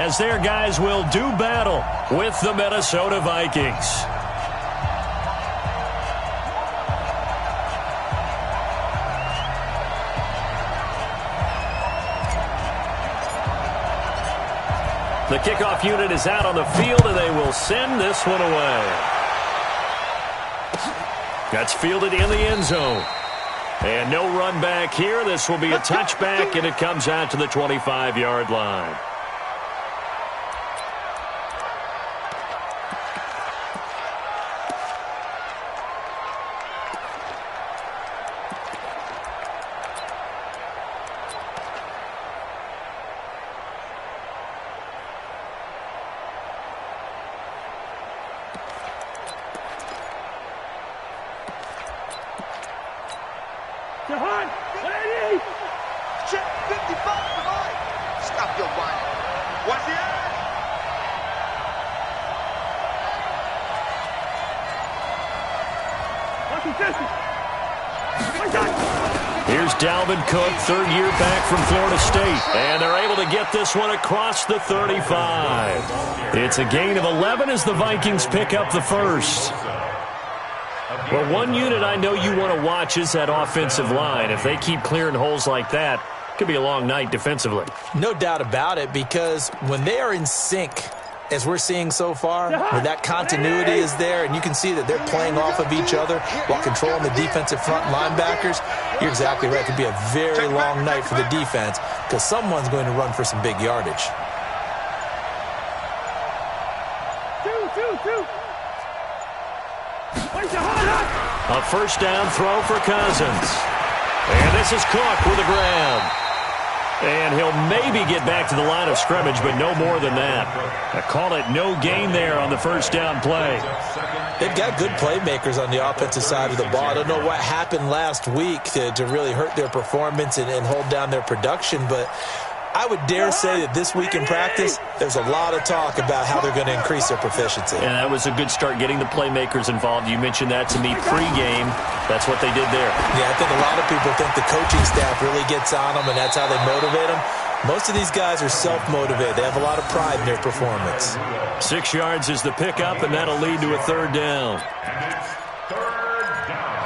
as their guys will do battle with the Minnesota Vikings. The kickoff unit is out on the field, and they will send this one away. That's fielded in the end zone. And no run back here. This will be a touchback, and it comes out to the 25-yard line. Stop your whining. What's the end? Here's Dalvin Cook, third year back from Florida State. And they're able to get this one across the 35. It's a gain of 11 as the Vikings pick up the first. Well, one unit I know you want to watch is that offensive line. If they keep clearing holes like that, it could be a long night defensively. No doubt about it, because when they are in sync, as we're seeing so far, where that continuity is there, and you can see that they're playing off of each other while controlling the defensive front linebackers, you're exactly right. It could be a very long night for the defense because someone's going to run for some big yardage. A first down throw for Cousins. And this is Cook with a grab. And he'll maybe get back to the line of scrimmage, but no more than that. I call it no gain there on the first down play. They've got good playmakers on the offensive side of the ball. I don't know what happened last week to really hurt their performance and hold down their production, but I would dare say that this week in practice, there's a lot of talk about how they're going to increase their proficiency. And that was a good start, getting the playmakers involved. You mentioned that to me pregame. That's what they did there. Yeah, I think a lot of people think the coaching staff really gets on them, and that's how they motivate them. Most of these guys are self-motivated. They have a lot of pride in their performance. 6 yards is the pickup, and that'll lead to a third down.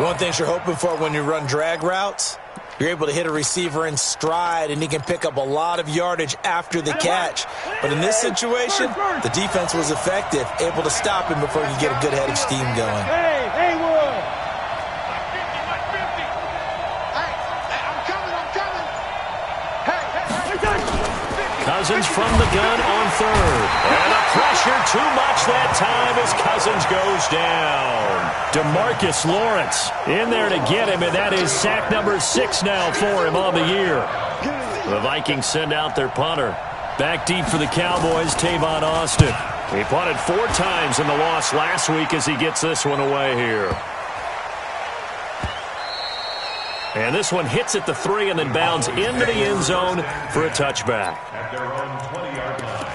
One thing you're hoping for when you run drag routes, you're able to hit a receiver in stride, and he can pick up a lot of yardage after the catch. But in this situation, the defense was effective, able to stop him before he could get a good head of steam going. Hey, Wood. Cousins from the gun on third. And the pressure too much that time as Cousins goes down. DeMarcus Lawrence in there to get him, and that is sack number 6 now for him on the year. The Vikings send out their punter. Back deep for the Cowboys, Tavon Austin. He punted 4 times in the loss last week as he gets this one away here. And this one hits at the 3 and then bounds into the end zone for a touchback. At their own 20-yard line.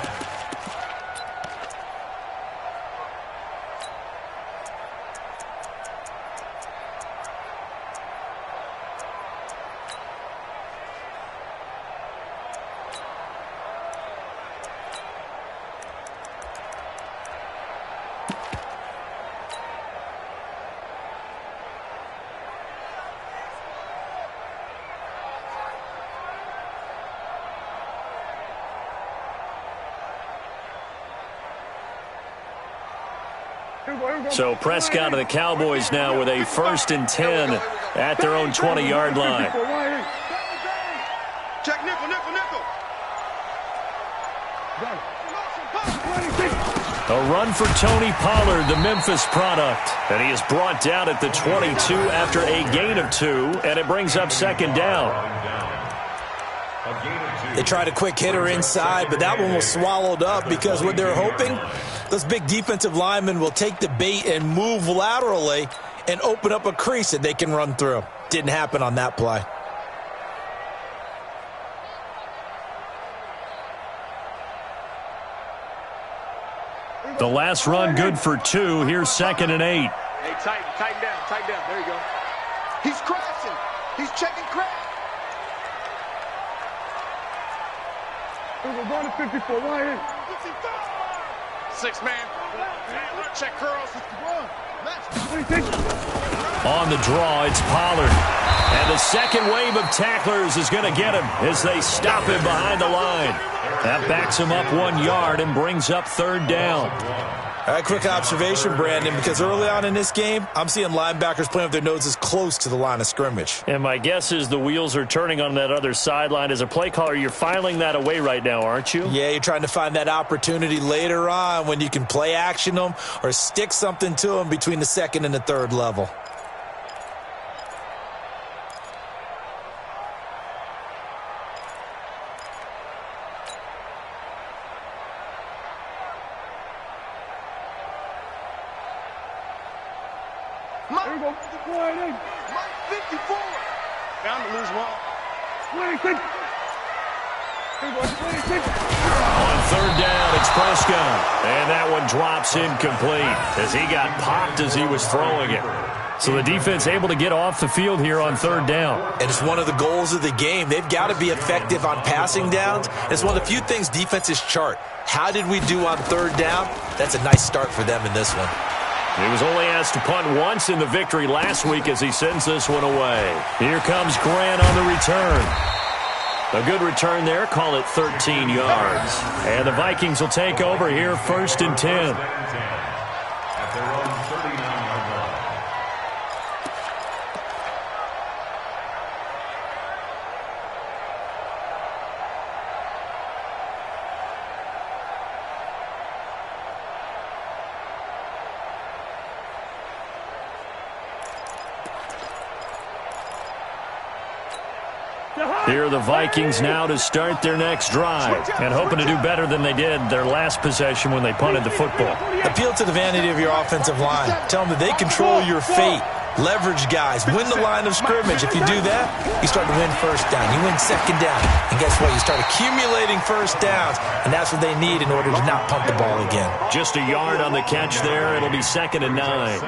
So Prescott and the Cowboys now with a 1st and 10 at their own 20-yard line. Check nickel. A run for Tony Pollard, the Memphis product. And he is brought down at the 22 after a gain of 2, and it brings up 2nd down. They tried a quick hitter inside, but that one was swallowed up because what they're hoping, those big defensive linemen will take the bait and move laterally and open up a crease that they can run through. Didn't happen on that play. The last run good for 2. Here's 2nd and 8. Hey, tighten down. There you go. He's crashing. He's checking crash. We're going to 54. Why? Six man. Check curls. On the draw, it's Pollard. And the second wave of tacklers is going to get him as they stop him behind the line. That backs him up 1 yard and brings up third down. All right, quick observation, Brandon, because early on in this game, I'm seeing linebackers playing with their noses close to the line of scrimmage. And my guess is the wheels are turning on that other sideline. As a play caller, you're filing that away right now, aren't you? Yeah, you're trying to find that opportunity later on when you can play action them or stick something to them between the second and the third level. Bound to lose one. On third down, it's Prescott. And that one drops incomplete as he got popped as he was throwing it. So the defense able to get off the field here on third down. And it's one of the goals of the game. They've got to be effective on passing downs. It's one of the few things defenses chart. How did we do on third down? That's a nice start for them in this one. He was only asked to punt once in the victory last week as he sends this one away. Here comes Grant on the return. A good return there. Call it 13 yards. And the Vikings will take over here 1st and 10. At their own 39-yard line. Here are the Vikings now to start their next drive and hoping to do better than they did their last possession when they punted the football. Appeal to the vanity of your offensive line. Tell them that they control your fate. Leverage guys. Win the line of scrimmage. If you do that, you start to win first down. You win second down. And guess what? You start accumulating first downs, and that's what they need in order to not punt the ball again. Just a yard on the catch there. It'll be 2nd and 9.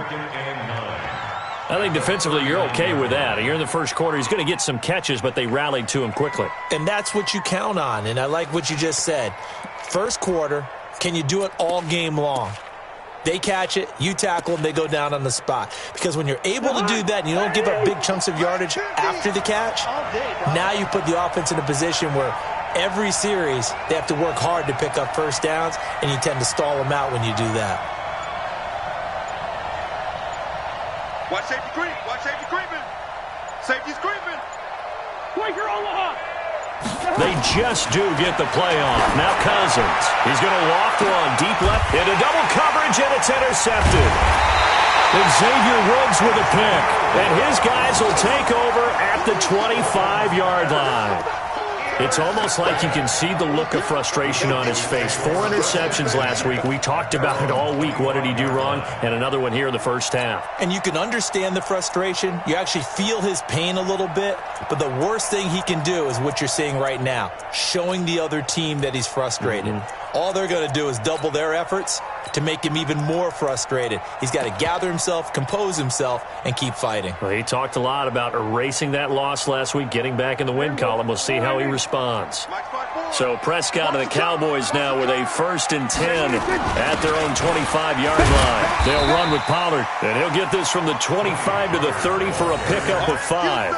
I think defensively you're okay with that. Here in the first quarter, he's going to get some catches, but they rallied to him quickly. And that's what you count on, and I like what you just said. First quarter, can you do it all game long? They catch it, you tackle them, they go down on the spot. Because when you're able to do that and you don't give up big chunks of yardage after the catch, now you put the offense in a position where every series they have to work hard to pick up first downs, and you tend to stall them out when you do that. Watch safety creep. Watch safety creeping. Safety's creeping. Quaker Omaha. They just do get the play off. Now Cousins. He's going to walk one deep left into double coverage, and it's intercepted. Xavier Woods with a pick. And his guys will take over at the 25-yard line. It's almost like you can see the look of frustration on his face. 4 interceptions last week. We talked about it all week. What did he do wrong? And another one here in the first half. And you can understand the frustration. You actually feel his pain a little bit. But the worst thing he can do is what you're seeing right now, showing the other team that he's frustrated. All they're going to do is double their efforts to make him even more frustrated. He's got to gather himself, compose himself, and keep fighting. Well, he talked a lot about erasing that loss last week, getting back in the win column. We'll see how he responds. So Prescott and the Cowboys now with a 1st and 10 at their own 25-yard line. They'll run with Pollard, and he'll get this from the 25 to the 30 for a pickup of 5.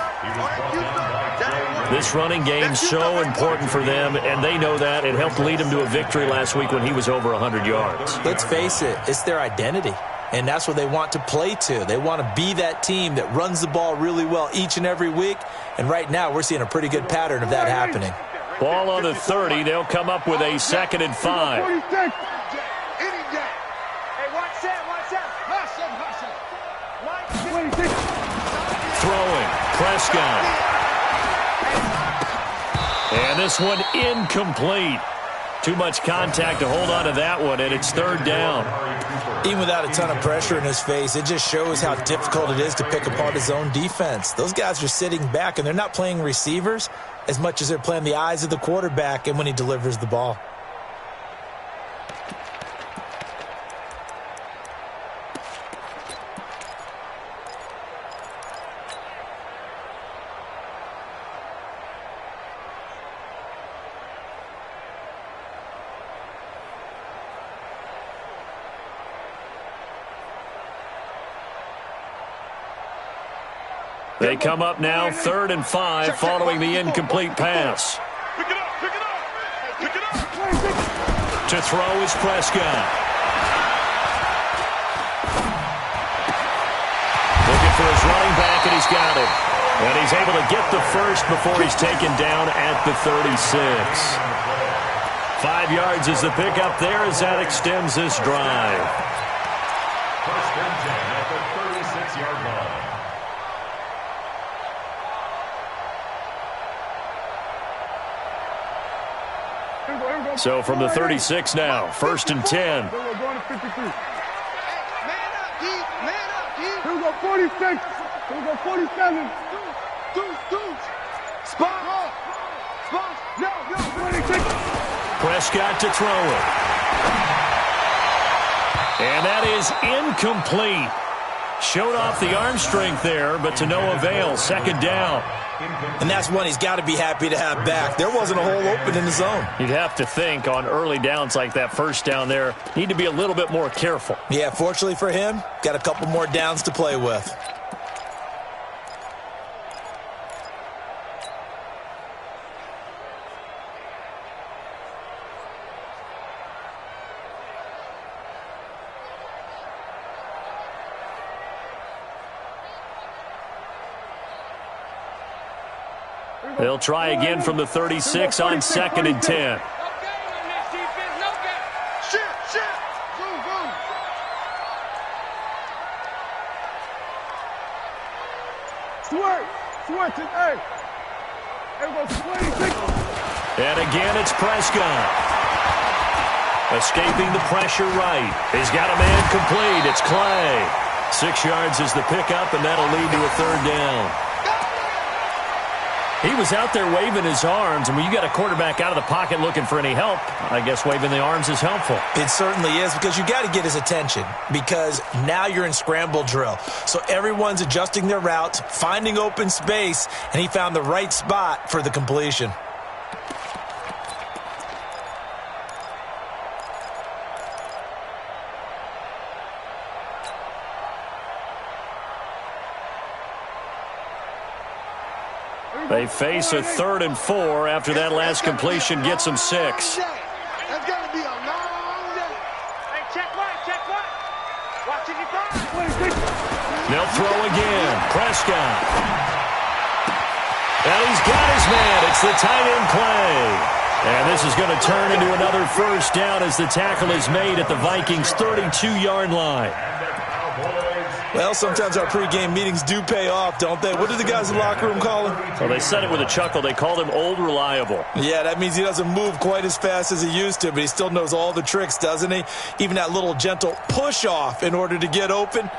This running game so important for them, and they know that. It helped lead them to a victory last week when he was over 100 yards. Let's face it, it's their identity. And that's what they want to play to. They want to be that team that runs the ball really well each and every week. And right now, we're seeing a pretty good pattern of that happening. Ball on the 30. They'll come up with a 2nd and 5. Hey, watch that, Throwing. Prescott. And this one incomplete. Too much contact to hold on to that one, and it's 3rd down. Even without a ton of pressure in his face, it just shows how difficult it is to pick apart his own defense. Those guys are sitting back, and they're not playing receivers as much as they're playing the eyes of the quarterback and when he delivers the ball. They come up now 3rd and 5 following the incomplete pass. Pick it up, pick it up, pick it up. To throw is Prescott. Looking for his running back, and he's got it. And he's able to get the first before he's taken down at the 36. 5 yards is the pickup there as that extends this drive. First and 10 at the 36-yard line. So from the 36 now, 1st and 10. Here we go, going to 53. Man up, D. Man up, D. Here we go, 46. Here we go, 47. Deuce. Spot. No, 26. Prescott to throw it. And that is incomplete. Showed off the arm strength there, but to no avail. 2nd down. And that's one he's got to be happy to have back. There wasn't a hole open in the zone. You'd have to think on early downs like that, 1st down there, need to be a little bit more careful. Yeah, fortunately for him, got a couple more downs to play with. They'll try again from the 36 on 2nd and 10. Shit. Boom. Switch it, hey. Here we go, 26. And again, it's Prescott. Escaping the pressure right. He's got a man complete. It's Clay. 6 yards is the pickup, and that'll lead to a 3rd down. He was out there waving his arms, and when you got a quarterback out of the pocket looking for any help, I guess waving the arms is helpful. It certainly is, because you got to get his attention, because now you're in scramble drill. So everyone's adjusting their routes, finding open space, and he found the right spot for the completion. They face a 3rd and 4 after that last completion gets them 6. That's going to be a long day. Hey, check what? Watch it, you throw. They'll throw again. Prescott. And he's got his man. It's the tight end Clay. And this is going to turn into another 1st down as the tackle is made at the Vikings' 32-yard line. Well, sometimes our pregame meetings do pay off, don't they? What do the guys in the locker room call him? Well, they said it with a chuckle. They called him Old Reliable. Yeah, that means he doesn't move quite as fast as he used to, but he still knows all the tricks, doesn't he? Even that little gentle push-off in order to get open,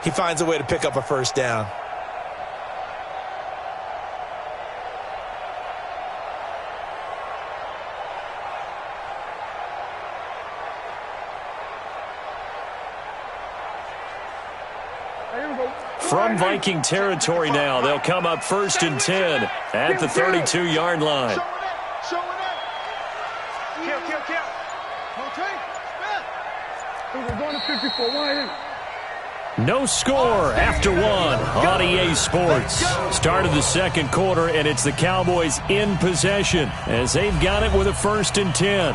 he finds a way to pick up a 1st down. From Viking territory now, they'll come up 1st and 10 at the 32-yard line. Show it up. Kill. We're going to 54. One in. No score after 1 on EA Sports. Start of the 2nd quarter, and it's the Cowboys in possession as they've got it with a 1st and 10.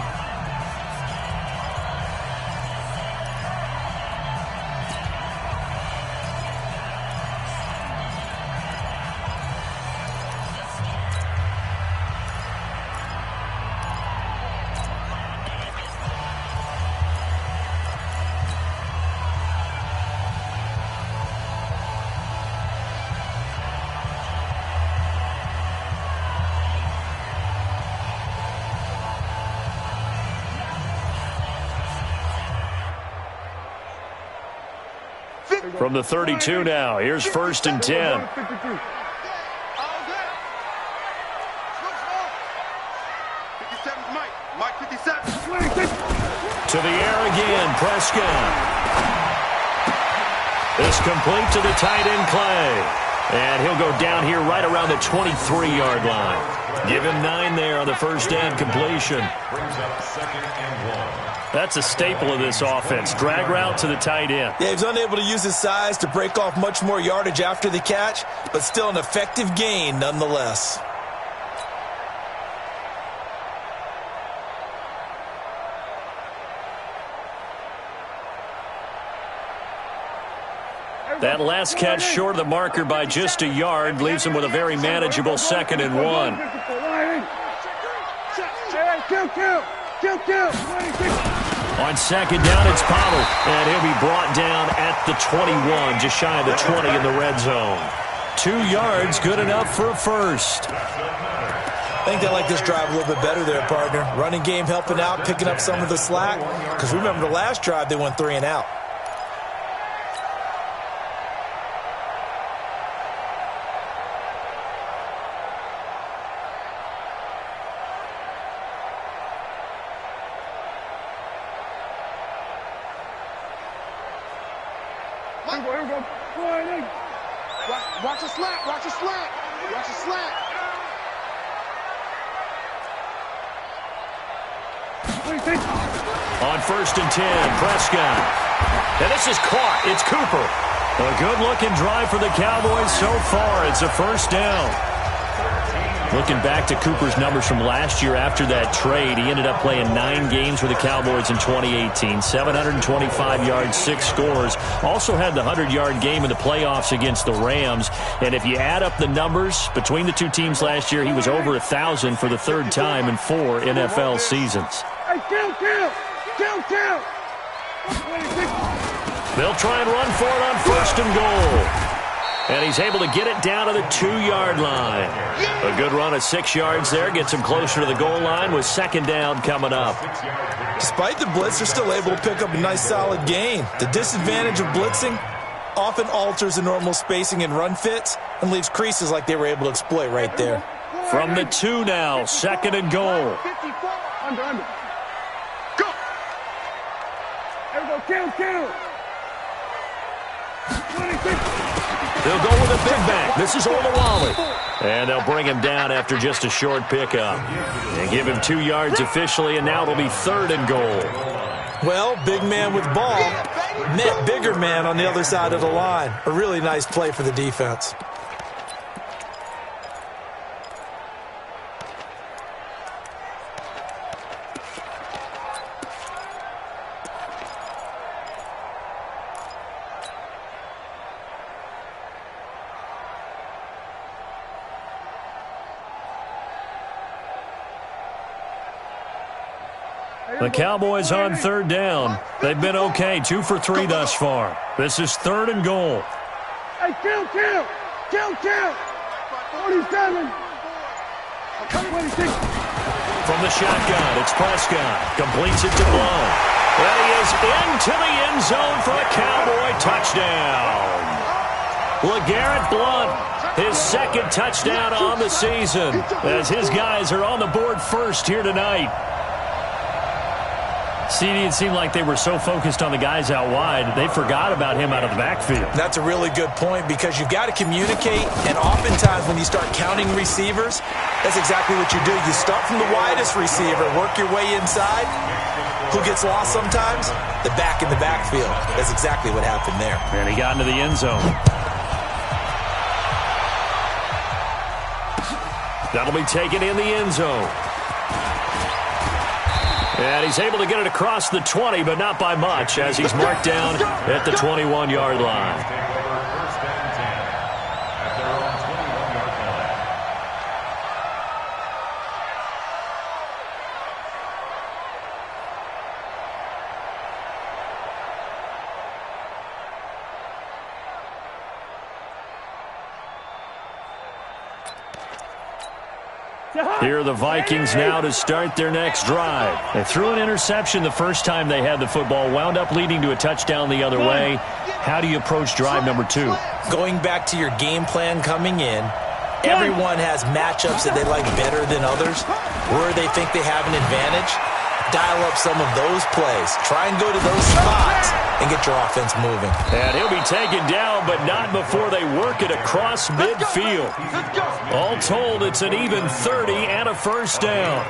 From the 32 now, here's 1st and 10. All good. Switch 57's Mike 57. To the air again, Prescott. This complete to the tight end Clay. And he'll go down here right around the 23-yard line. Give him 9 there on the first down completion. Brings up 2nd and 1. That's a staple of this offense. Drag route to the tight end. Yeah, he was unable to use his size to break off much more yardage after the catch, but still an effective gain nonetheless. That last catch short of the marker by just a yard leaves him with a very manageable 2nd and 1. On 2nd down, it's Pollard, and he'll be brought down at the 21, just shy of the 20 in the red zone. 2 yards, good enough for a first. I think they like this drive a little bit better there, partner. Running game helping out, picking up some of the slack. Because remember, the last drive, they went 3 and out. Watch a slant, watch a slant, watch a slant. On 1st and 10, Prescott. And this is caught. It's Cooper. A good-looking drive for the Cowboys so far. It's a first down. Looking back to Cooper's numbers from last year after that trade, he ended up playing 9 games for the Cowboys in 2018. 725 yards, 6 scores. Also had the 100-yard game in the playoffs against the Rams. And if you add up the numbers between the two teams last year, he was over 1,000 for the 3rd time in 4 NFL seasons. They'll try and run for it on 1st and goal. And he's able to get it down to the 2-yard line. A good run of 6 yards there gets him closer to the goal line with 2nd down coming up. Despite the blitz, they're still able to pick up a nice solid gain. The disadvantage of blitzing often alters the normal spacing and run fits and leaves creases like they were able to exploit right there. From the 2 now, 2nd and goal. Under. Go. Kill. They'll go with a big back. This is Olawale. And they'll bring him down after just a short pickup. And give him 2 yards officially, and now it'll be 3rd and goal. Well, big man with ball met bigger man on the other side of the line. A really nice play for the defense. The Cowboys on 3rd down. They've been okay, 2 for 3 thus far. This is 3rd and goal. Hey, kill. 47. 26. From the shotgun, it's Prescott. Completes it to Blount. And he is into the end zone for a Cowboy touchdown. LeGarrette Blount, his 2nd touchdown on the season, as his guys are on the board first here tonight. CD, it seemed like they were so focused on the guys out wide, they forgot about him out of the backfield. That's a really good point because you've got to communicate, and oftentimes when you start counting receivers, that's exactly what you do. You start from the widest receiver, work your way inside. Who gets lost sometimes? The back in the backfield. That's exactly what happened there. And he got into the end zone. That'll be taken in the end zone. And he's able to get it across the 20, but not by much, as he's marked down at the 21-yard line. Here are the Vikings now to start their next drive. They threw an interception the first time they had the football, wound up leading to a touchdown the other way. How do you approach drive number 2? Going back to your game plan coming in, everyone has matchups that they like better than others, where they think they have an advantage. dial up some of those plays. Try and go to those spots and get your offense moving. And he'll be taken down, but not before they work it across midfield. All told, it's an even 30 and a first down.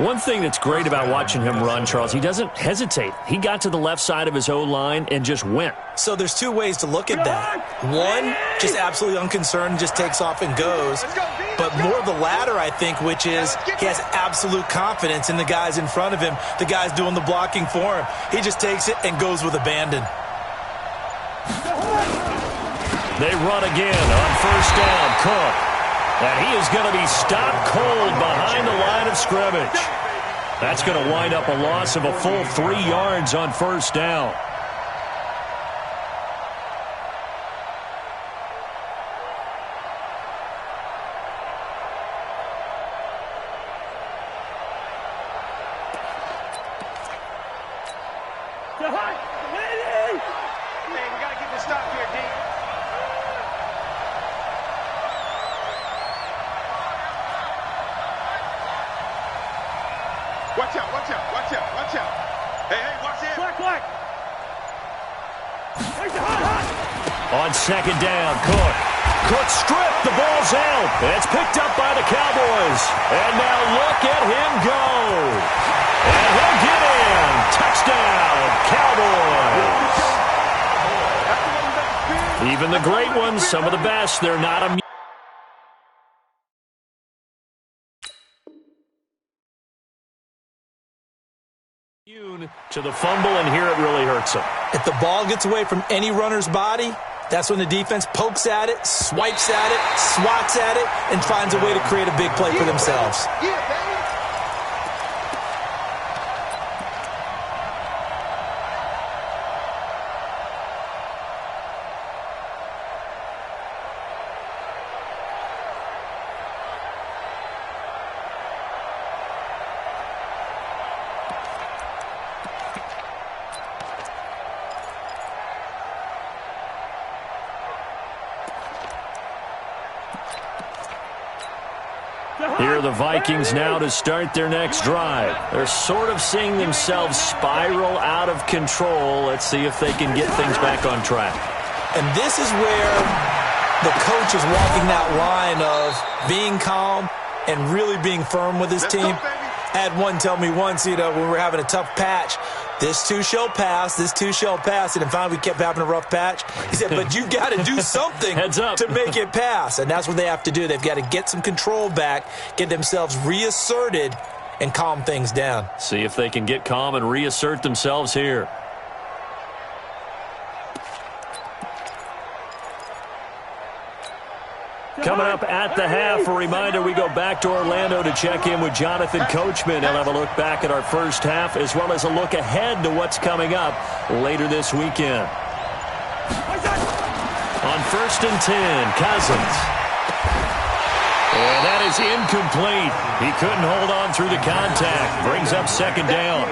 One thing that's great about watching him run, Charles, he doesn't hesitate. He got to the left side of his O-line and just went. So there's two ways to look at that. One, just absolutely unconcerned, just takes off and goes. But more the latter, I think, which is he has absolute confidence in the guys in front of him, the guys doing the blocking for him. He just takes it and goes with abandon. They run again on first down. Cook. And he is going to be stopped cold behind the line of scrimmage. That's going to wind up a loss of a full 3 yards on first down. Man, we got to get this stop here, D. Watch out, watch out, watch out, watch out. Hey, watch it. Black. On second down, Cook. Cook stripped. The ball's out. It's picked up by the Cowboys. And now look at him go. And he'll get in. Touchdown, Cowboys. Even the great ones, some of the best, they're not immune to the fumble, and here it really hurts them. If the ball gets away from any runner's body, that's when the defense pokes at it, swipes at it, swats at it, and finds a way to create a big play for themselves. Yeah, baby. Here are the Vikings now to start their next drive. They're sort of seeing themselves spiral out of control. Let's see if they can get things back on track. And this is where the coach is walking that line of being calm and really being firm with his team. I had one tell me once, when we were having a tough patch, this too shall pass, this too shall pass. And finally we kept having a rough patch. He said, but you got to do something Heads up. to make it pass. And that's what they have to do. They've got to get some control back, get themselves reasserted, and calm things down. See if they can get calm and reassert themselves here. Coming up at the half, a reminder, we go back to Orlando to check in with Jonathan Coachman. He'll have a look back at our first half as well as a look ahead to what's coming up later this weekend. On 1st and 10, Cousins. And that is incomplete. He couldn't hold on through the contact. Brings up second down.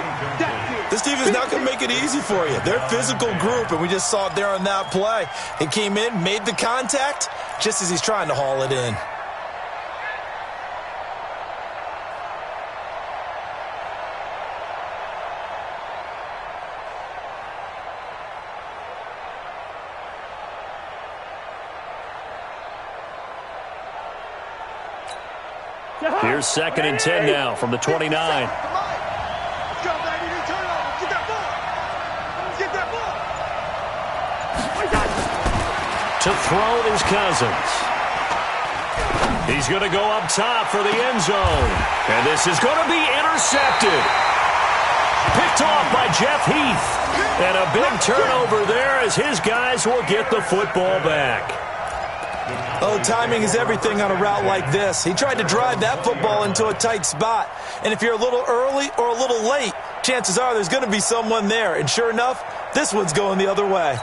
This team is not going to make it easy for you. They're a physical group, and we just saw it there on that play. He came in, made the contact, just as he's trying to haul it in. Here's 2nd and 10 now from the 29. To throw is Cousins. He's going to go up top for the end zone. And this is going to be intercepted. Picked off by Jeff Heath. And a big turnover there as his guys will get the football back. Oh, timing is everything on a route like this. He tried to drive that football into a tight spot. And if you're a little early or a little late, chances are there's going to be someone there. And sure enough, this one's going the other way.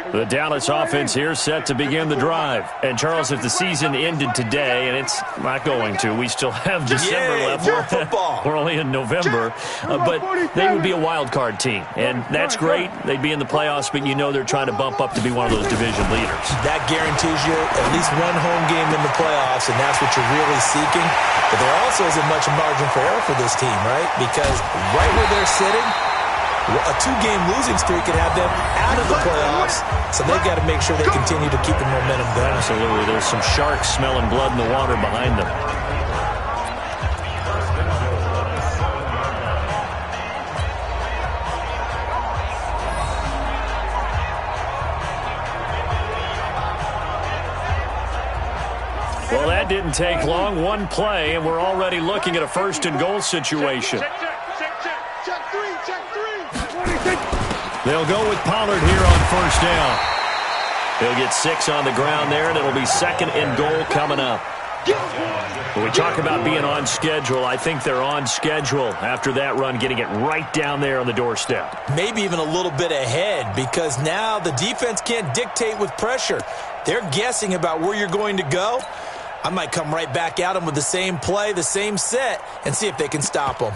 The Dallas offense here set to begin the drive. And, Charles, if the season ended today, and it's not going to, we still have December left. We're only in November. But they would be a wild card team. And that's great. They'd be in the playoffs, but you know they're trying to bump up to be one of those division leaders. That guarantees you at least one home game in the playoffs, and that's what you're really seeking. But there also isn't much margin for error for this team, right? Because right where they're sitting, a two-game losing streak could have them out of the playoffs, so they've got to make sure they continue to keep the momentum going. Absolutely. There's some sharks smelling blood in the water behind them. Well, that didn't take long. One play, and we're already looking at a first-and-goal situation. Check three. They'll go with Pollard here on first down. He'll get 6 on the ground there, and it'll be second and goal coming up. When we talk about being on schedule, I think they're on schedule after that run, getting it right down there on the doorstep. Maybe even a little bit ahead, because now the defense can't dictate with pressure. They're guessing about where you're going to go. I might come right back at them with the same play, the same set, and see if they can stop them.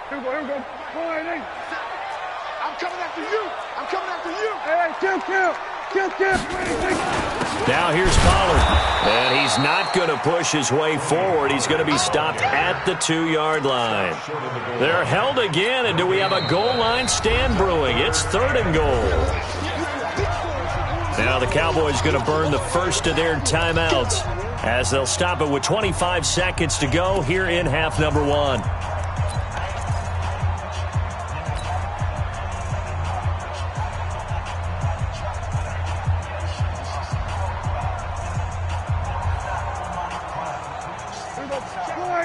Here we go. I'm coming after you. Hey, kill. Now here's Pollard. And he's not going to push his way forward. He's going to be stopped at the 2-yard line. They're held again, and do we have a goal line stand brewing? It's third and goal. Now the Cowboys going to burn the first of their timeouts as they'll stop it with 25 seconds to go here in half number 1.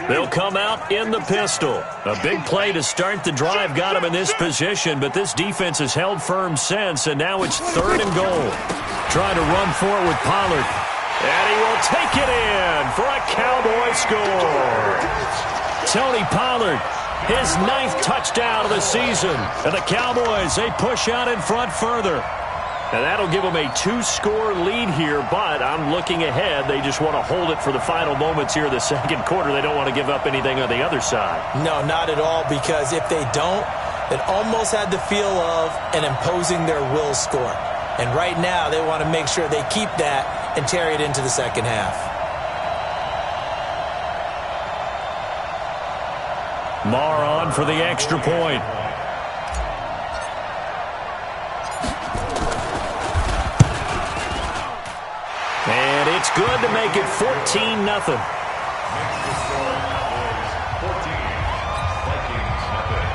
They'll come out in the pistol. A big play to start the drive got him in this position, but this defense has held firm since, and now it's third and goal. Trying to run for it with Pollard. And he will take it in for a Cowboy score. Tony Pollard, his 9th touchdown of the season. And the Cowboys, they push out in front further. And that'll give them a 2-score lead here, but I'm looking ahead. They just want to hold it for the final moments here of the second quarter. They don't want to give up anything on the other side. No, not at all, because if they don't, it almost had the feel of an imposing their will score. And right now, they want to make sure they keep that and carry it into the second half. Marr on for the extra point. And it's good to make it 14-0. Next to score, Cowboys 14, Vikings nothing.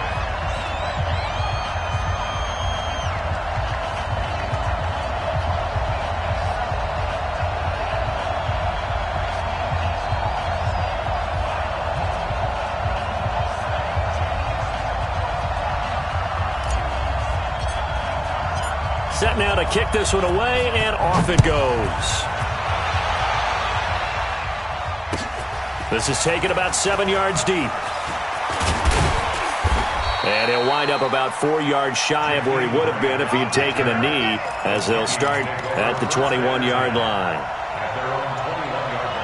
Set now to kick this one away, and off it goes. This is taken about 7 yards deep. And he'll wind up about 4 yards shy of where he would have been if he had taken a knee, as they'll start at the 21-yard line. At their own 21-yard line.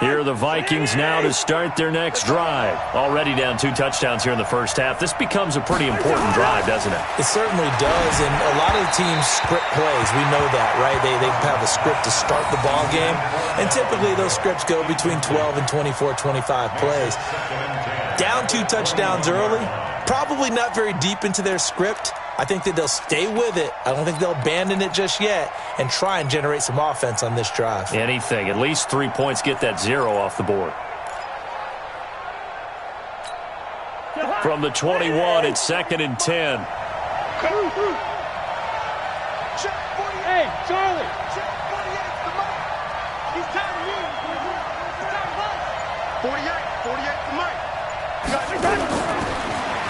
Here are the Vikings now to start their next drive. Already down 2 touchdowns here in the first half. This becomes a pretty important drive, doesn't it? It certainly does, and a lot of the teams script plays. We know that, right? They have a script to start the ball game, and typically those scripts go between 12 and 24, 25 plays. Down 2 touchdowns early, probably not very deep into their script. I think that they'll stay with it. I don't think they'll abandon it just yet and try and generate some offense on this drive. Anything. At least 3 points, get that 0 off the board. For From the 21, it's 2nd and 10. Hey, Charlie. Check 48 the Mike. He's tired of you. He's tired of us. 48 the Mike.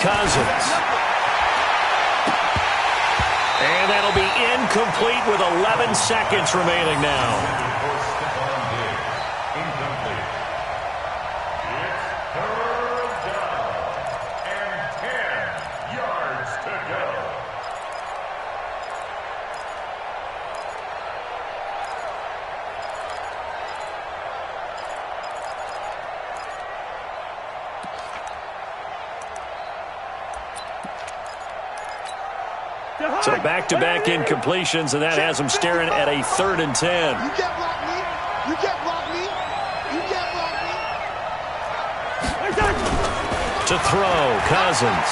Cousins. And that'll be incomplete with 11 seconds remaining now. So back-to-back incompletions, and that has them staring at a 3rd and 10. You can't block me. You can't block me. You can't block me. To throw, Cousins.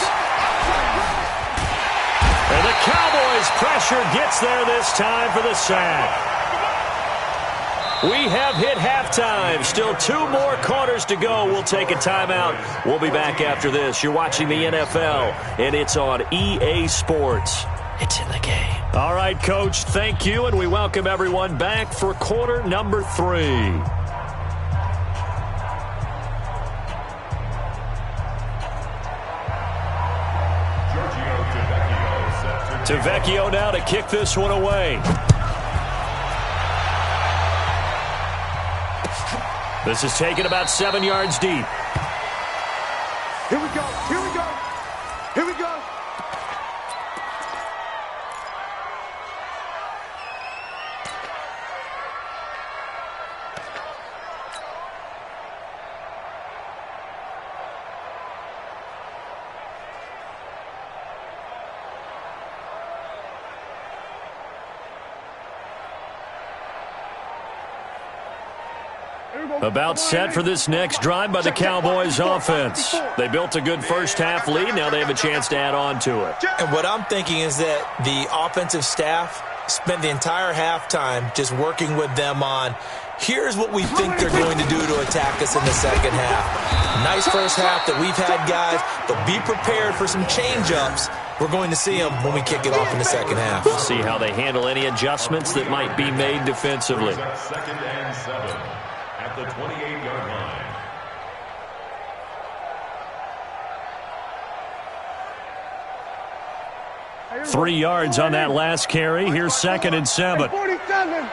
And the Cowboys' pressure gets there this time for the sack. We have hit halftime. Still 2 more quarters to go. We'll take a timeout. We'll be back after this. You're watching the NFL, and it's on EA Sports. It's in the game. All right, Coach, thank you, and we welcome everyone back for quarter number 3. Tavecchio now to kick this one away. This is taken about 7 yards deep. Here we go. Here we go. Here we go. About set for this next drive by the Cowboys offense. They built a good first-half lead. Now they have a chance to add on to it. And what I'm thinking is that the offensive staff spent the entire halftime just working with them on, here's what we think they're going to do to attack us in the second half. Nice first half that we've had, guys, but be prepared for some change-ups. We're going to see them when we kick it off in the second half. We'll see how they handle any adjustments that might be made defensively. 2nd and 7 at the 28-yard line. Three yards on that last carry. Here's 2nd and 7. 47.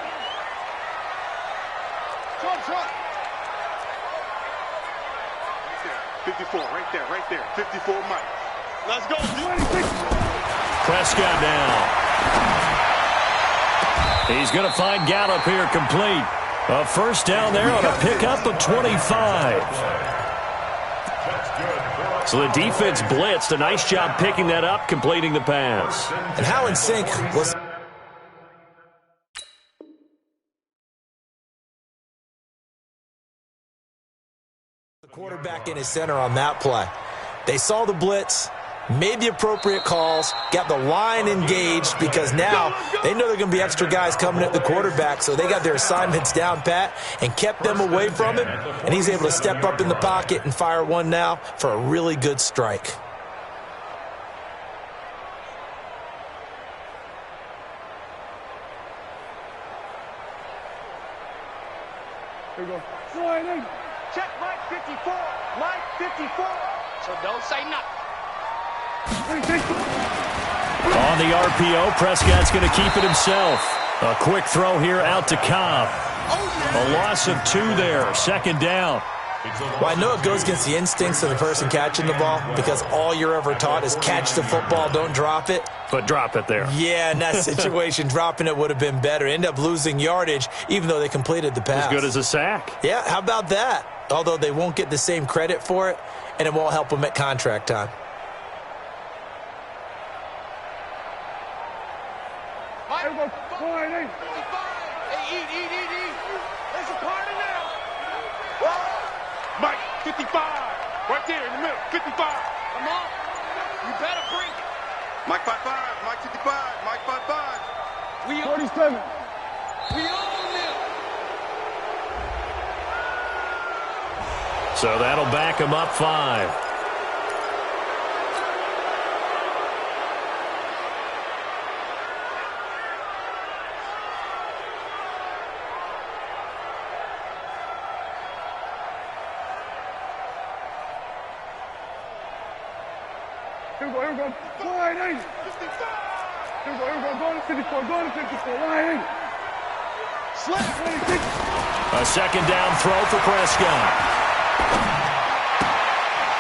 54, right there. 54, Mike. Let's go. Prescott down. He's going to find Gallup here complete. A first down there on a pickup of 25. So the defense blitzed. A nice job picking that up, completing the pass. And how in sync was the quarterback in his center on that play? They saw the blitz, made the appropriate calls, got the line engaged, because now they know there are going to be extra guys coming at the quarterback, so they got their assignments down pat and kept them away from him, and he's able to step up in the pocket and fire one now for a really good strike. Here we go. Check Mike 54. Mike 54. So don't say nothing. On the RPO, Prescott's going to keep it himself. A quick throw here out to Cobb. A loss of 2 there, 2nd down. Well, I know it goes against the instincts of the person catching the ball, because all you're ever taught is catch the football, don't drop it. But drop it there. Yeah, in that situation, dropping it would have been better. End up losing yardage, even though they completed the pass. As good as a sack. Yeah, how about that? Although they won't get the same credit for it, and it won't help them at contract time. Mike 55. Right there in the middle. 55. Come on. You better bring it. Mike 55. Mike 55. Mike 55. We 47. We own them. So that'll back him up 5. Here we go. Line 8. Here we go. Go to 54. Go to 54. Line 8. Slip. 26. A second down throw for Prescott.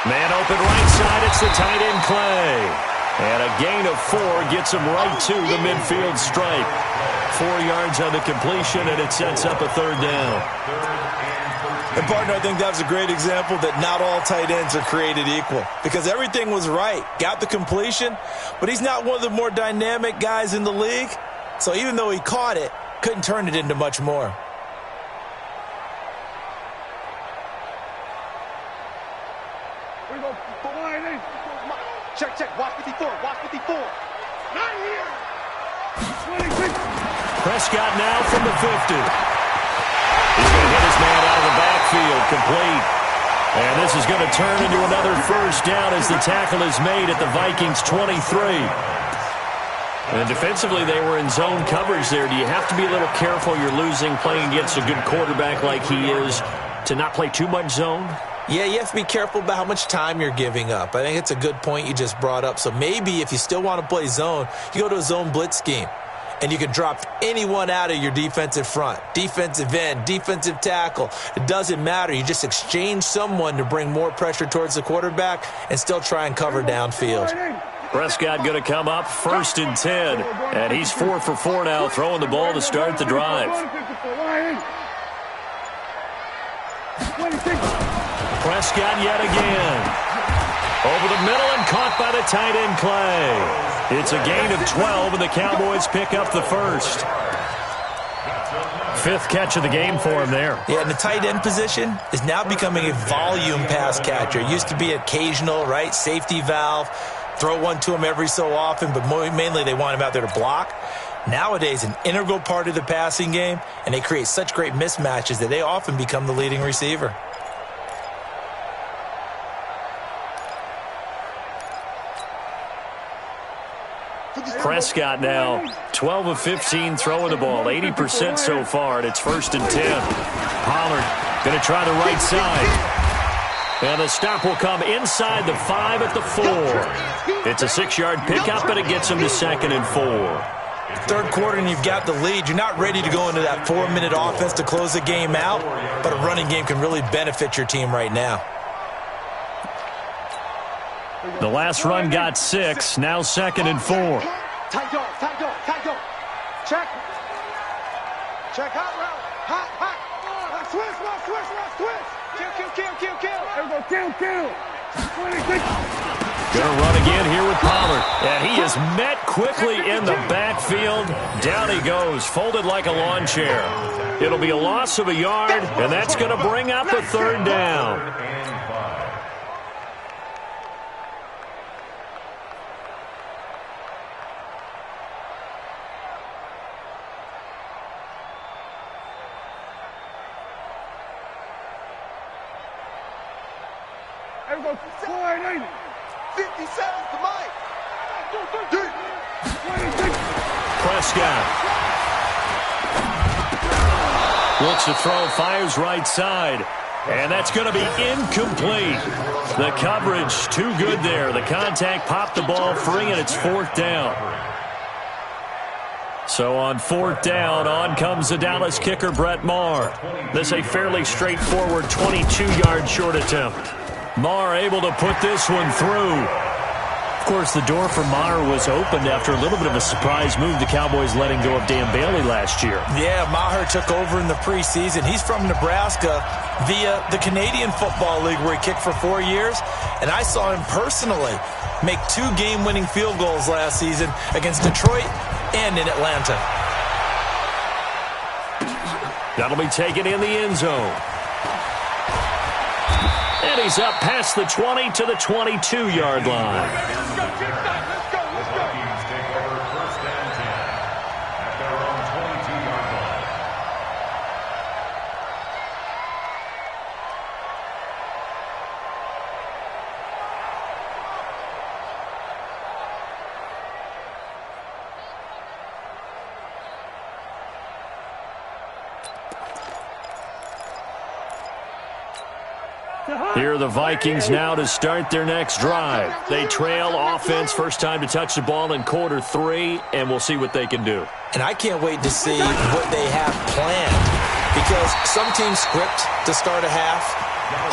Man open right side. It's the tight end Clay. And a gain of 4 gets him right to the midfield stripe. 4 yards on the completion, and it sets up a third down. And, partner, I think that was a great example that not all tight ends are created equal, because everything was right. Got the completion, but he's not one of the more dynamic guys in the league. So even though he caught it, couldn't turn it into much more. Here we go. Line 8. Check, check. Watch 54. Watch 54. Not here. 26. Prescott now from the 50. He's going to hit his man out of the backfield, complete. And this is going to turn into another first down as the tackle is made at the Vikings 23. And defensively, they were in zone coverage there. Do you have to be a little careful you're losing playing against a good quarterback like he is to not play too much zone? Yeah, you have to be careful about how much time you're giving up. I think it's a good point you just brought up. So maybe if you still want to play zone, you go to a zone blitz scheme. And you can drop anyone out of your defensive front, defensive end, defensive tackle. It doesn't matter. You just exchange someone to bring more pressure towards the quarterback and still try and cover downfield. Prescott going to come up 1st and 10. And he's 4 for 4 now, throwing the ball to start the drive. Prescott yet again. Over the middle and caught by the tight end Clay. It's a gain of 12, and the Cowboys pick up the first. 5th catch of the game for him there. Yeah, and the tight end position is now becoming a volume pass catcher. It used to be occasional, right? Safety valve. Throw one to him every so often, but mainly they want him out there to block. Nowadays, an integral part of the passing game, and they create such great mismatches that they often become the leading receiver. Prescott now 12 of 15 throwing the ball, 80% so far, and it's 1st and 10. Pollard going to try the right side. And the stop will come inside the 5 at the 4. It's a 6-yard pickup, and it gets him to 2nd and 4. Third quarter and you've got the lead. You're not ready to go into that 4-minute offense to close the game out, but a running game can really benefit your team right now. The last run got 6, now 2nd and 4. Tight dog, tight dog, tight dog. Check. Check hot route. Hot, hot. Switch. Kill. There we go, kill. 26. Gonna run again here with Pollard. And he is met quickly in the backfield. Down he goes, folded like a lawn chair. It'll be a loss of a yard, and that's going to bring up a 3rd down. There we go, 480. 57 to Mike. 26. Prescott looks to throw, fires right side, and that's going to be incomplete. The coverage too good there. The contact popped the ball free, and it's 4th down. So on 4th down, on comes the Dallas kicker, Brett Maher. This a fairly straightforward 22-yard short attempt. Maher able to put this one through. Of course, the door for Maher was opened after a little bit of a surprise move. The Cowboys letting go of Dan Bailey last year. Yeah, Maher took over in the preseason. He's from Nebraska via the Canadian Football League where he kicked for 4 years. And I saw him personally make 2 game-winning field goals last season against Detroit and in Atlanta. That'll be taken in the end zone. And he's up past the 20 to the 22-yard line. Let's go. The Vikings take over 1st and 10 at their own 22-yard line. Here are the Vikings now to start their next drive. They trail offense, first time to touch the ball in quarter 3, and we'll see what they can do. And I can't wait to see what they have planned, because some teams script to start a half.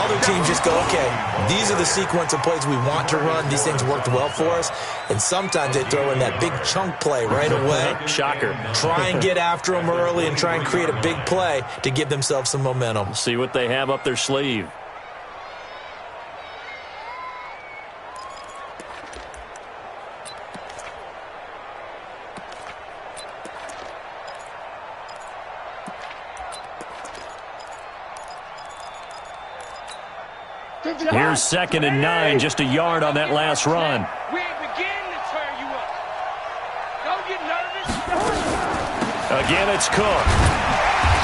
Other teams just go, okay, these are the sequence of plays we want to run. These things worked well for us. And sometimes they throw in that big chunk play right away. Shocker. Try and get after them early and try and create a big play to give themselves some momentum. See what they have up their sleeve. Here's 2nd and 9, just a yard on that last run. We ain't beginning to tear you up. Don't get nervous. Again, it's Cook.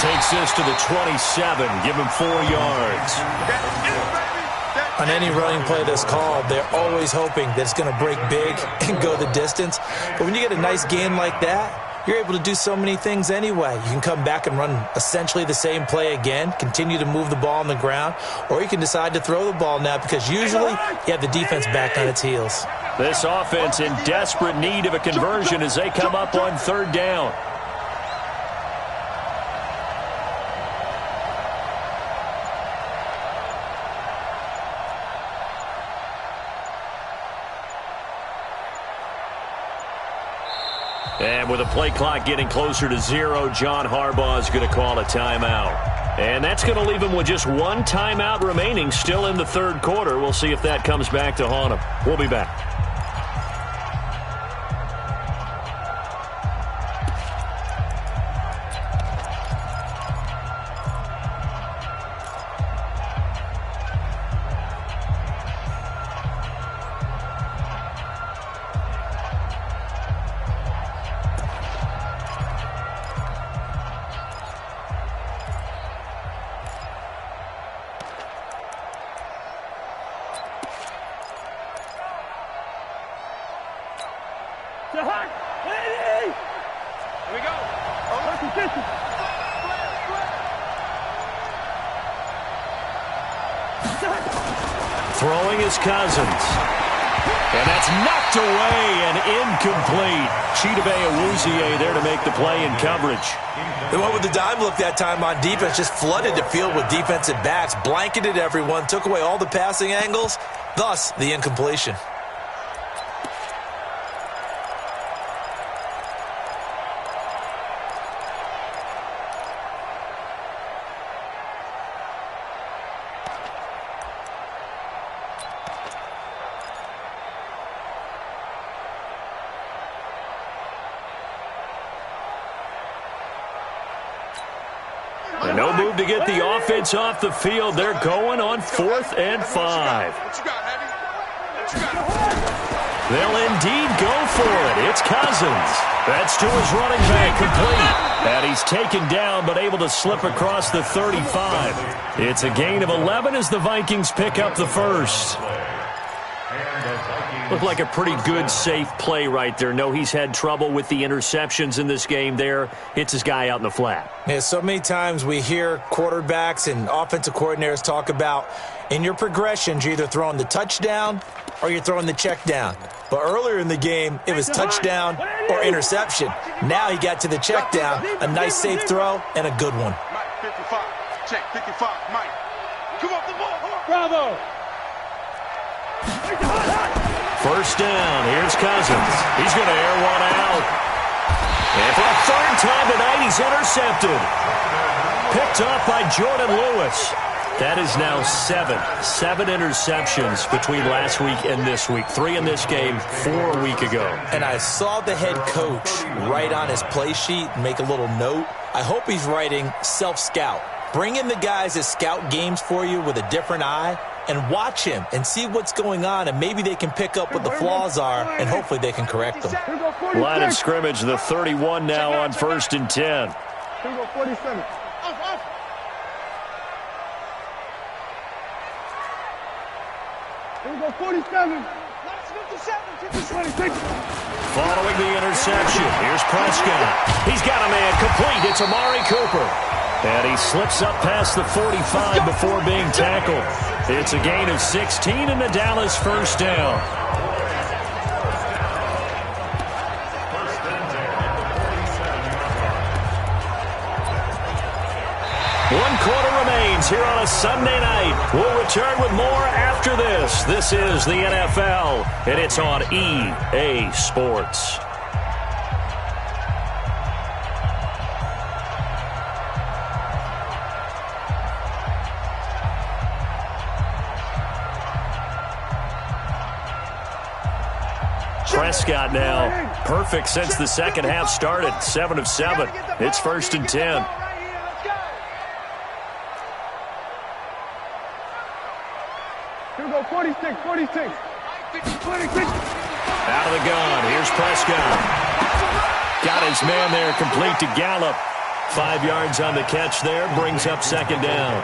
Takes this to the 27, give him 4 yards. On any running play that's called, they're always hoping that it's going to break big and go the distance. But when you get a nice gain like that, you're able to do so many things anyway. You can come back and run essentially the same play again, continue to move the ball on the ground, or you can decide to throw the ball now because usually you have the defense back on its heels. This offense in desperate need of a conversion as they come up on 3rd down. And with the play clock getting closer to 0, John Harbaugh is going to call a timeout. And that's going to leave him with just 1 timeout remaining still in the 3rd quarter. We'll see if that comes back to haunt him. We'll be back. Throwing is Cousins. And that's knocked away and incomplete. Chidobe Awuzie there to make the play in coverage. They went with the dime look that time on defense, just flooded the field with defensive backs, blanketed everyone, took away all the passing angles, thus the incompletion. No move to get the offense off the field. They're going on 4th and 5. They'll indeed go for it. It's Cousins. That's to his running back, complete. And he's taken down but able to slip across the 35. It's a gain of 11 as the Vikings pick up the first. Looked like a pretty good, safe play right there. No, he's had trouble with the interceptions in this game there. Hits his guy out in the flat. Yeah, so many times we hear quarterbacks and offensive coordinators talk about in your progressions, you're either throwing the touchdown or you're throwing the check down. But earlier in the game, it was touchdown or interception. Now he got to the check down, a nice safe throw, and a good one. Mike, 55. Check, 55. Mike. Come off the ball. Bravo. First down. Here's Cousins. He's going to air one out. And for a 3rd time tonight, he's intercepted. Picked off by Jordan Lewis. That is now 7 interceptions between last week and this week. 3 in this game, 4 a week ago. And I saw the head coach write on his play sheet and make a little note. I hope he's writing self-scout. Bring in the guys that scout games for you with a different eye and watch him and see what's going on, and maybe they can pick up what the flaws are, and hopefully they can correct them. Line of scrimmage, the 31 now on 1st and 10. Here we go, 47. Here we go, 47. 57. Following the interception, here's Prescott. He's got a man complete. It's Amari Cooper. And he slips up past the 45 before being tackled. It's a gain of 16 and a Dallas first down. One quarter remains here on a Sunday night. We'll return with more after this. This is the NFL, and it's on EA Sports. Prescott now perfect since the second half started. 7 of 7. It's 1st and 10. Here we go, 46. Out of the gun. Here's Prescott. Got his man there complete to Gallup. 5 yards on the catch there. Brings up 2nd down.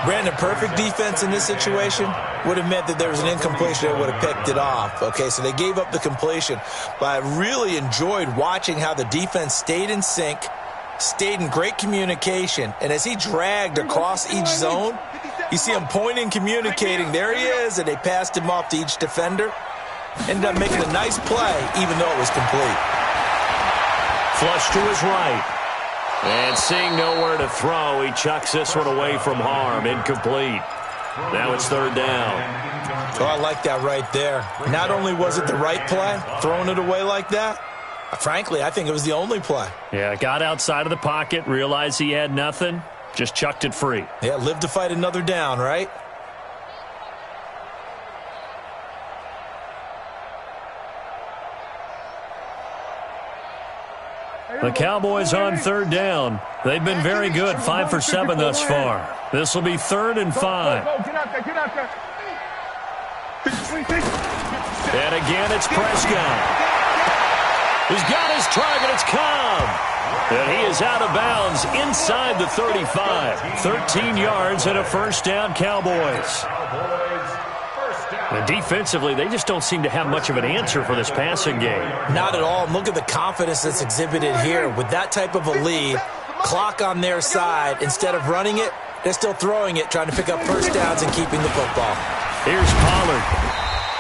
Brandon, perfect defense in this situation would have meant that there was an incompletion that would have picked it off. Okay, so they gave up the completion. But I really enjoyed watching how the defense stayed in sync, stayed in great communication. And as he dragged across each zone, you see him pointing, communicating. There he is, and they passed him off to each defender. Ended up making a nice play, even though it was complete. Flush to his right. And seeing nowhere to throw, he chucks this one away from harm. Incomplete. Now it's 3rd down. Oh, I like that right there. Not only was it the right play, throwing it away like that, frankly, I think it was the only play. Yeah, got outside of the pocket, realized he had nothing, just chucked it free. Yeah, live to fight another down, right? The Cowboys on 3rd down. They've been very good, 5 for 7 thus far. This will be 3rd and 5. Get out there. And again, it's Prescott. He's got his target. It's Cobb. And he is out of bounds inside the 35. 13 yards and a 1st down, Cowboys. And defensively, they just don't seem to have much of an answer for this passing game. Not at all. And look at the confidence that's exhibited here. With that type of a lead, clock on their side, instead of running it, they're still throwing it, trying to pick up 1st downs and keeping the football. Here's Pollard.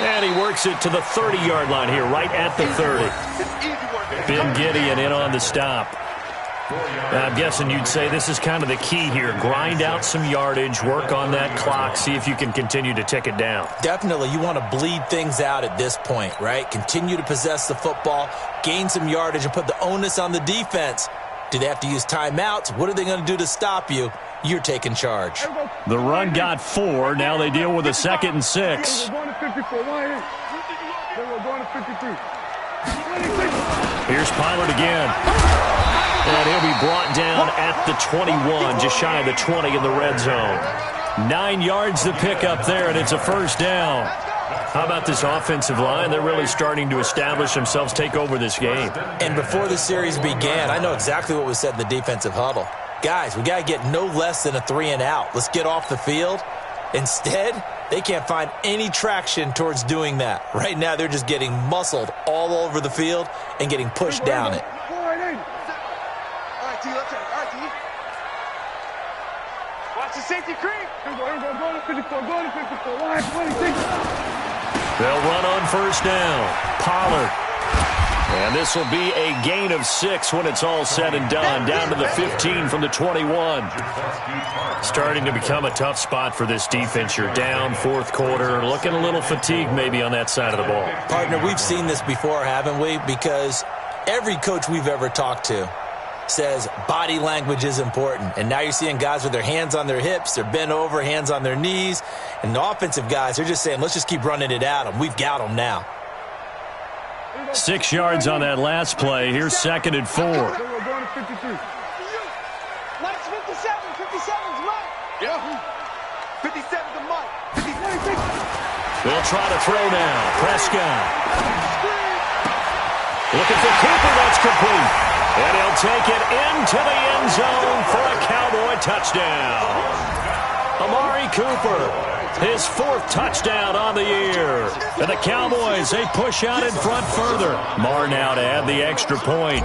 And he works it to the 30-yard line here, right at the 30. Ben Gideon in on the stop. I'm guessing you'd say this is kind of the key here. Grind out some yardage, work on that clock, see if you can continue to tick it down. Definitely, you want to bleed things out at this point, right? Continue to possess the football, gain some yardage, and put the onus on the defense. Do they have to use timeouts? What are they going to do to stop you? You're taking charge. The run got 4. Now they deal with a 2nd and 6. We're going to 54. We're going to 53. Here's Pollard again. And he'll be brought down at the 21, just shy of the 20 in the red zone. 9 yards to pick up there, and it's a 1st down. How about this offensive line? They're really starting to establish themselves, take over this game. And before the series began, I know exactly what was said in the defensive huddle. Guys, we got to get no less than a 3 and out. Let's get off the field. Instead, they can't find any traction towards doing that. Right now, they're just getting muscled all over the field and getting pushed down it. Watch the safety creep. Go to 54. Go to 54. Line 26. They'll run on 1st down. Pollard. And this will be a gain of 6 when it's all said and done. Down to the 15 from the 21. Starting to become a tough spot for this defense. You're down 4th quarter. Looking a little fatigued maybe on that side of the ball. Partner, we've seen this before, haven't we? Because every coach we've ever talked to says body language is important. And now you're seeing guys with their hands on their hips, they're bent over, hands on their knees. And the offensive guys, they're just saying, let's just keep running it at them. We've got them now. 6 yards on that last play. Here's 2nd and 4. We're going to 53. Nice 57. 57's Mike. Yeah. 57's the Mike. 56. They'll try to throw now. Prescott. Looking for Cooper. That's complete. And he'll take it into the end zone for a Cowboy touchdown. Amari Cooper. His 4th touchdown on the year. And the Cowboys, they push out in front further. Marr now to add the extra point.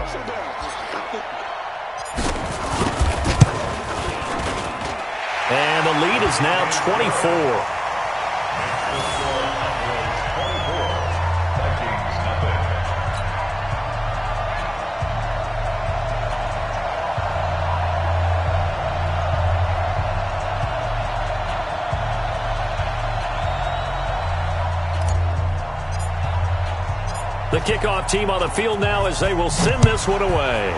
And the lead is now 24. The kickoff team on the field now as they will send this one away.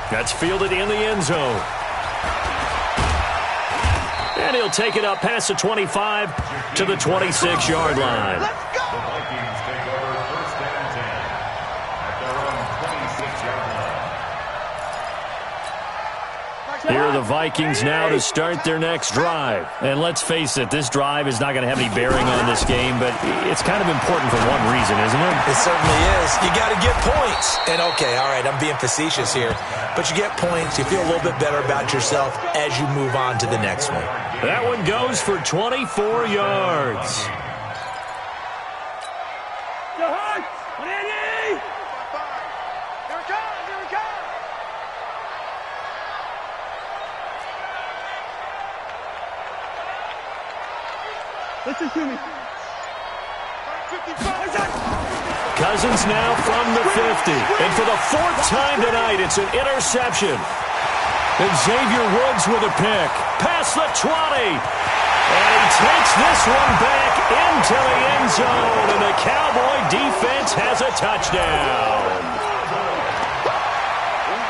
That's fielded in the end zone. And he'll take it up past the 25 to the 26-yard line. The Vikings take over first and 10 at their own 26-yard line. Here are the Vikings now to start their next drive. And let's face it, this drive is not going to have any bearing on this game, but it's kind of important for one reason, isn't it? It certainly is. You got to get points. And okay, all right, I'm being facetious here, but you get points, you feel a little bit better about yourself as you move on to the next one. That one goes for 24 yards. Listen to me. Cousins now from the 50. And for the fourth time tonight, it's an interception. And Xavier Woods with a pick. Past the 20. And he takes this one back into the end zone. And the Cowboy defense has a touchdown.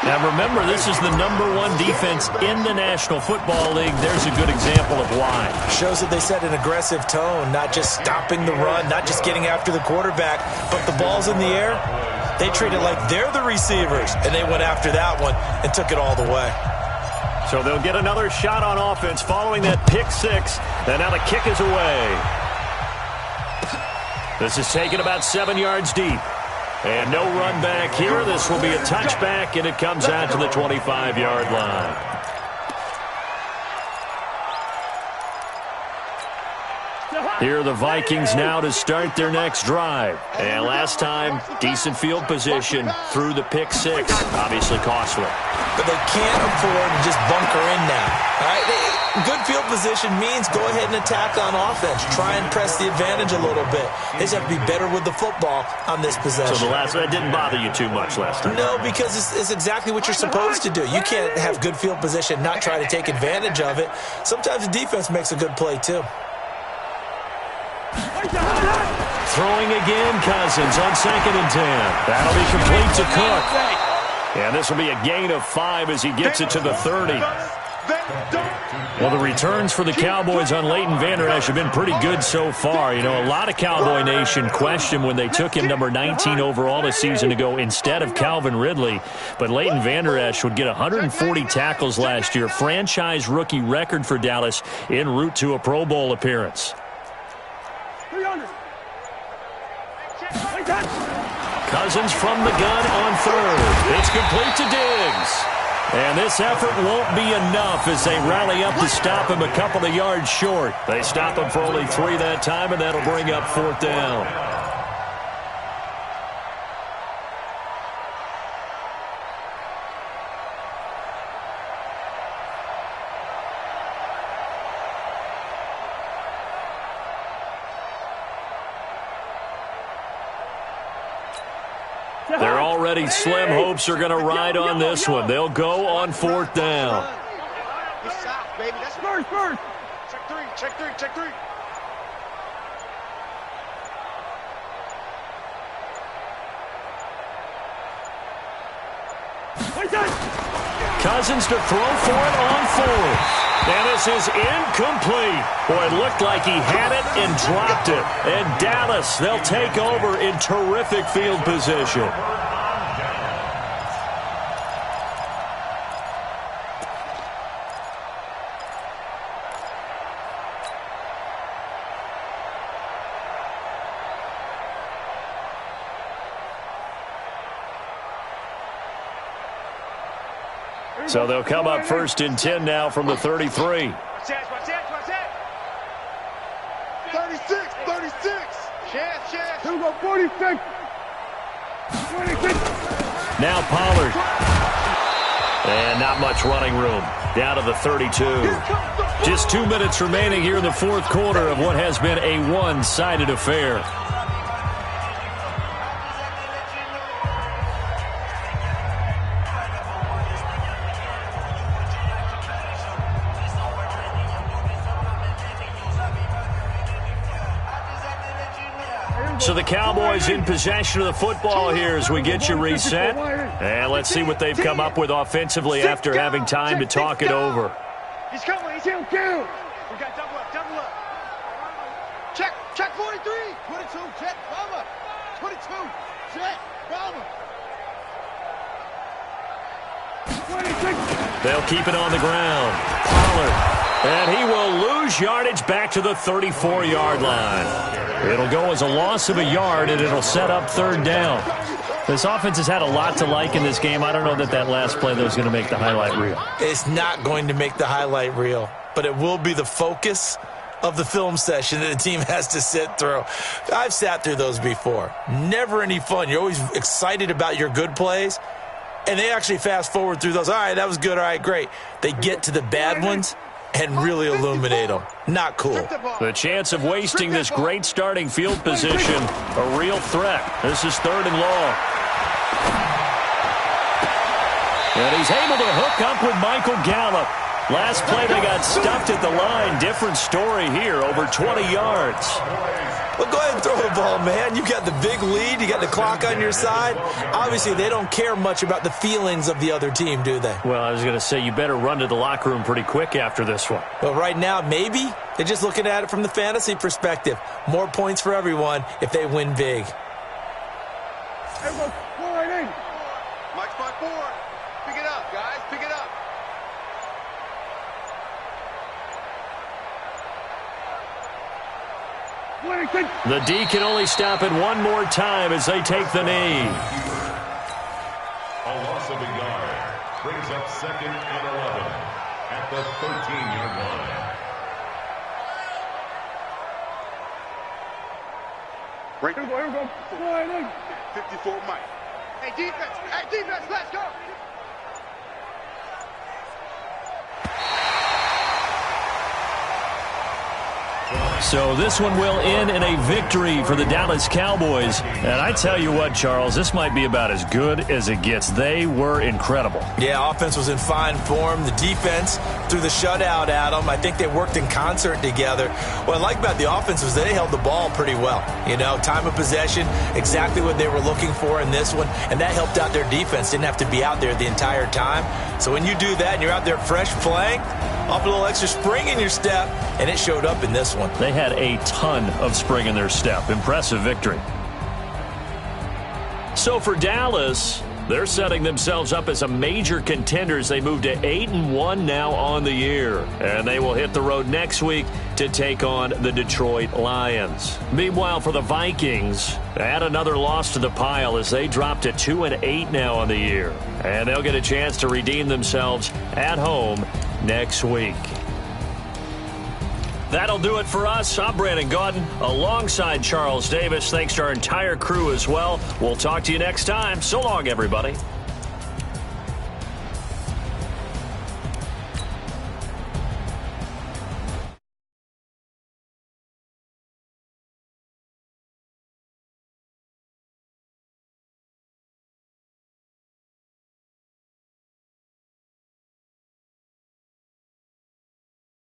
Now remember, this is the #1 defense in the National Football League. There's a good example of why. Shows that they set an aggressive tone, not just stopping the run, not just getting after the quarterback, but the ball's in the air. They treat it like they're the receivers, and they went after that one and took it all the way. So they'll get another shot on offense following that pick six. And now the kick is away. This is taken about 7 yards deep. And no run back here. This will be a touchback, and it comes out to the 25-yard line. Here are the Vikings now to start their next drive. And last time, decent field position through the pick six. Obviously costly. But they can't afford to just bunker in now. All right? Good field position means go ahead and attack on offense. Try and press the advantage a little bit. They just have to be better with the football on this possession. So that didn't bother you too much last time? No, because it's exactly what you're supposed to do. You can't have good field position, not try to take advantage of it. Sometimes the defense makes a good play, too. Throwing again, Cousins on 2nd and 10. That'll be complete to Cook. And this will be a gain of 5 as he gets it to the 30. Well, the returns for the Cowboys on Leighton Vander Esch have been pretty good so far. You know, a lot of Cowboy Nation questioned when they took him number 19 overall a season ago instead of Calvin Ridley. But Leighton Vander Esch would get 140 tackles last year, franchise rookie record for Dallas en route to a Pro Bowl appearance. Cousins from the gun on 3rd. It's complete to Diggs. And this effort won't be enough as they rally up to stop him a couple of yards short. They stop him for only 3 that time, and that'll bring up 4th down. They're already slim hopes are going to ride on this one. They'll go on 4th down. That's first. Check three. Cousins to throw for it on 4th. And this is incomplete. Boy, it looked like he had it and dropped it. And Dallas, they'll take over in terrific field position. So they'll come up 1st and 10 now from the 33. Watch that. 36. Chance. Here we go, 46. Now Pollard. And not much running room. Down to the 32. Just 2 minutes remaining here in the fourth quarter of what has been a one-sided affair. So the Cowboys in possession of the football here as we get you reset. And let's see what they've come up with offensively after having time to talk it over. He's coming. He's here. Kill. We got double up. Double up. Check 43. 22. Check. Bomber. 22. Check. Bomber. 26. They'll keep it on the ground. Pollard. And he will lose yardage back to the 34-yard line. It'll go as a loss of a yard, and it'll set up third down. This offense has had a lot to like in this game. I don't know that last play, though, is going to make the highlight reel. It's not going to make the highlight reel, but it will be the focus of the film session that the team has to sit through. I've sat through those before. Never any fun. You're always excited about your good plays, and they actually fast forward through those. All right, that was good. All right, great. They get to the bad ones and really illuminate them. Not cool. The chance of wasting this great starting field position, a real threat. This is third and long. And he's able to hook up with Michael Gallup. Last play, they got stuffed at the line. Different story here, over 20 yards. Well, go ahead and throw the ball, man. You got the big lead. You got the clock on your side. Obviously, they don't care much about the feelings of the other team, do they? Well, I was going to say, you better run to the locker room pretty quick after this one. Well, right now, maybe they're just looking at it from the fantasy perspective. More points for everyone if they win big. Mike spot 4. Pick it up, guys. Pick it up. The D can only stop it one more time as they take the knee. A loss of a yard brings up second and 11 at the 13-yard line. Right. Here we go. 54 Mike. Hey, defense, let's go. So this one will end in a victory for the Dallas Cowboys. And I tell you what, Charles, this might be about as good as it gets. They were incredible. Yeah, offense was in fine form. The defense threw the shutout at them. I think they worked in concert together. What I like about the offense was they held the ball pretty well. You know, time of possession, exactly what they were looking for in this one. And that helped out their defense. Didn't have to be out there the entire time. So when you do that and you're out there fresh playing, off a little extra spring in your step, and it showed up in this one. They had a ton of spring in their step. Impressive victory. So for Dallas, they're setting themselves up as a major contender as they move to 8-1 now on the year. And they will hit the road next week to take on the Detroit Lions. Meanwhile, for the Vikings, add another loss to the pile as they drop to 2-8 now on the year. And they'll get a chance to redeem themselves at home next week. That'll do it for us. I'm Brandon Gaudin alongside Charles Davis. Thanks to our entire crew as well. We'll talk to you next time. So long, everybody.